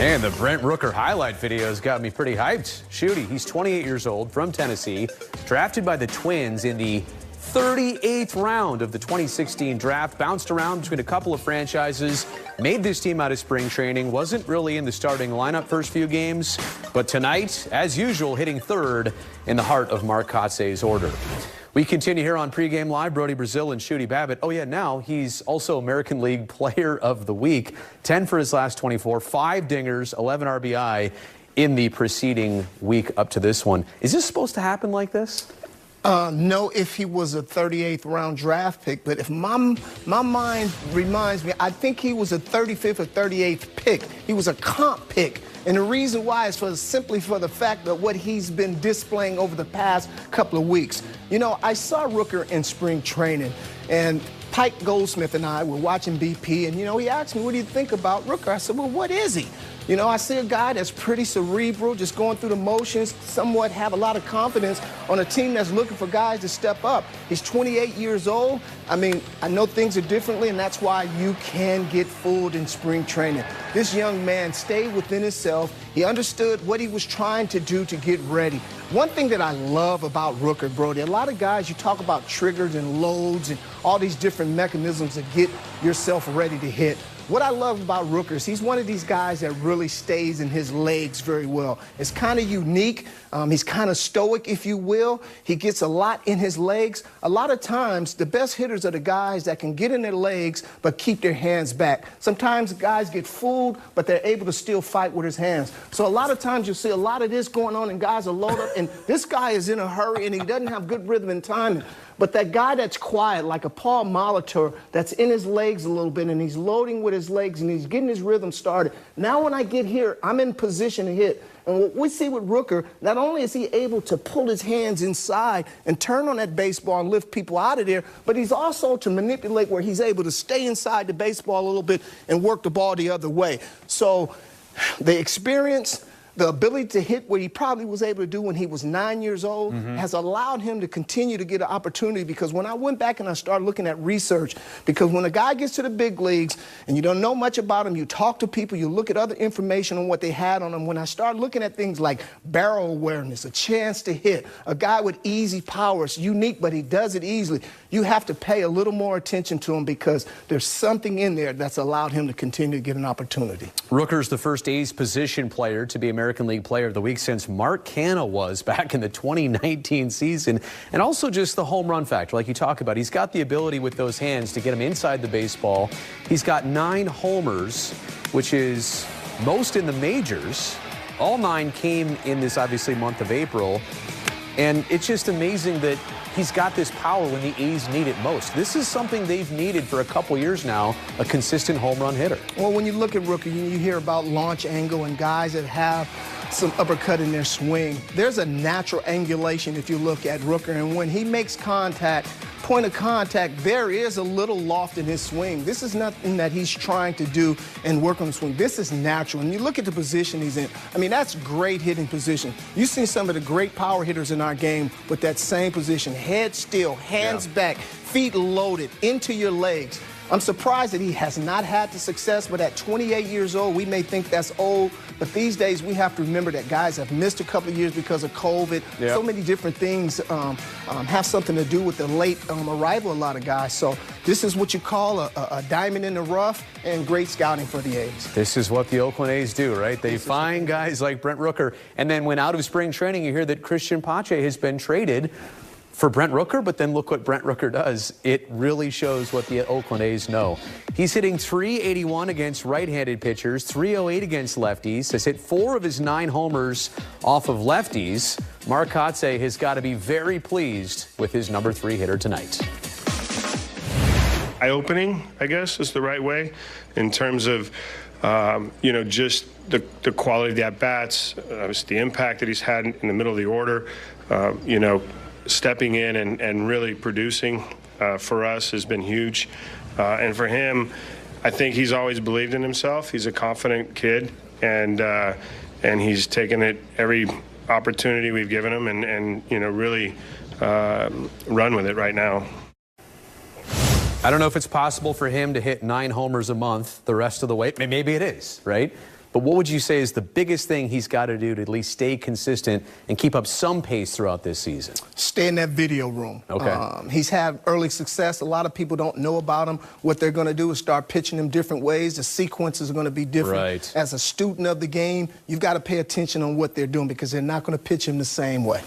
And the Brent Rooker highlight videos got me pretty hyped. Shooty, he's 28 years old, from Tennessee, drafted by the Twins in the 38th round of the 2016 draft, bounced around between a couple of franchises, made this team out of spring training, wasn't really in the starting lineup first few games, but tonight, as usual, hitting third in the heart of Mark Kotze's order. We continue here on Pregame Live. Brody Brazil and Shooty Babbitt. Oh, yeah, now he's also American League Player of the Week. 10 for his last 24, 5 dingers, 11 RBI in the preceding week up to this one. Is this supposed to happen like this? No, if he was a 38th round draft pick, but if my mind reminds me, I think he was a 35th or 38th pick. He was a comp pick. And the reason why is simply for the fact that what he's been displaying over the past couple of weeks. You know, I saw Rooker in spring training, and Pike Goldsmith and I were watching BP, and, you know, he asked me, what do you think about Rooker? I said, well, what is he? You know, I see a guy that's pretty cerebral, just going through the motions, somewhat have a lot of confidence on a team that's looking for guys to step up. He's 28 years old. I mean, I know things are differently, and that's why you can get fooled in spring training. This young man stayed within himself. He understood what he was trying to do to get ready. One thing that I love about Rooker, Brody, a lot of guys, you talk about triggers and loads and all these different mechanisms to get yourself ready to hit. What I love about Rooker is he's one of these guys that really stays in his legs very well. It's kind of unique. He's kind of stoic, if you will. He gets a lot in his legs. A lot of times, the best hitters are the guys that can get in their legs but keep their hands back. Sometimes guys get fooled, but they're able to still fight with his hands. So a lot of times you'll see a lot of this going on, and guys are loaded up, and this guy is in a hurry, and he doesn't have good rhythm and timing. But that guy that's quiet, like a Paul Molitor, that's in his legs a little bit, and he's loading with his legs, and he's getting his rhythm started. Now when I get here, I'm in position to hit. And what we see with Rooker, not only is he able to pull his hands inside and turn on that baseball and lift people out of there, but he's also to manipulate where he's able to stay inside the baseball a little bit and work the ball the other way. So the experience, the ability to hit what he probably was able to do when he was 9 years old has allowed him to continue to get an opportunity, because when I went back and I started looking at research, because when a guy gets to the big leagues and you don't know much about him, you talk to people, you look at other information on what they had on him. When I started looking at things like barrel awareness, a chance to hit, a guy with easy power, it's unique, but he does it easily. You have to pay a little more attention to him because there's something in there that's allowed him to continue to get an opportunity. Rooker's the first A's position player to be American League Player of the Week since Mark Canha was back in the 2019 season. And also just the home run factor, like you talk about. He's got the ability with those hands to get him inside the baseball. He's got 9 homers, which is most in the majors. All 9 came in this, obviously, month of April. And it's just amazing that he's got this power when the A's need it most. This is something they've needed for a couple years now, a consistent home run hitter. Well, when you look at Rooker, you hear about launch angle and guys that have some uppercut in their swing. There's a natural angulation if you look at Rooker, and when he makes contact, point of contact, there is a little loft in his swing. This is nothing that he's trying to do and work on the swing. This is natural. And you look at the position he's in, I mean, that's great hitting position. You've seen some of the great power hitters in our game with that same position. Head still, hands back, feet loaded into your legs. I'm surprised that he has not had the success, but at 28 years old, we may think that's old. But these days, we have to remember that guys have missed a couple of years because of COVID. So many different things have something to do with the late arrival of a lot of guys. So this is what you call a diamond in the rough, and great scouting for the A's. This is what the Oakland A's do, right? They find guys like Brent Rooker, and then when out of spring training, you hear that Christian Pache has been traded for Brent Rooker, but then look what Brent Rooker does. It really shows what the Oakland A's know. He's hitting .381 against right-handed pitchers, .308 against lefties, has hit 4 of his 9 homers off of lefties. Mark Kotze has got to be very pleased with his number 3 hitter tonight. Eye-opening, I guess, is the right way in terms of, you know, just the quality of the at-bats, the impact that he's had in the middle of the order, you know, stepping in and really producing for us has been huge. And for him, I think he's always believed in himself. He's a confident kid, and he's taken it every opportunity we've given him and you know, really run with it right now. I don't know if it's possible for him to hit 9 homers a month the rest of the way. Maybe it is, right? But what would you say is the biggest thing he's got to do to at least stay consistent and keep up some pace throughout this season? Stay in that video room. Okay. He's had early success. A lot of people don't know about him. What they're going to do is start pitching him different ways. The sequences are going to be different. Right. As a student of the game, you've got to pay attention on what they're doing because they're not going to pitch him the same way.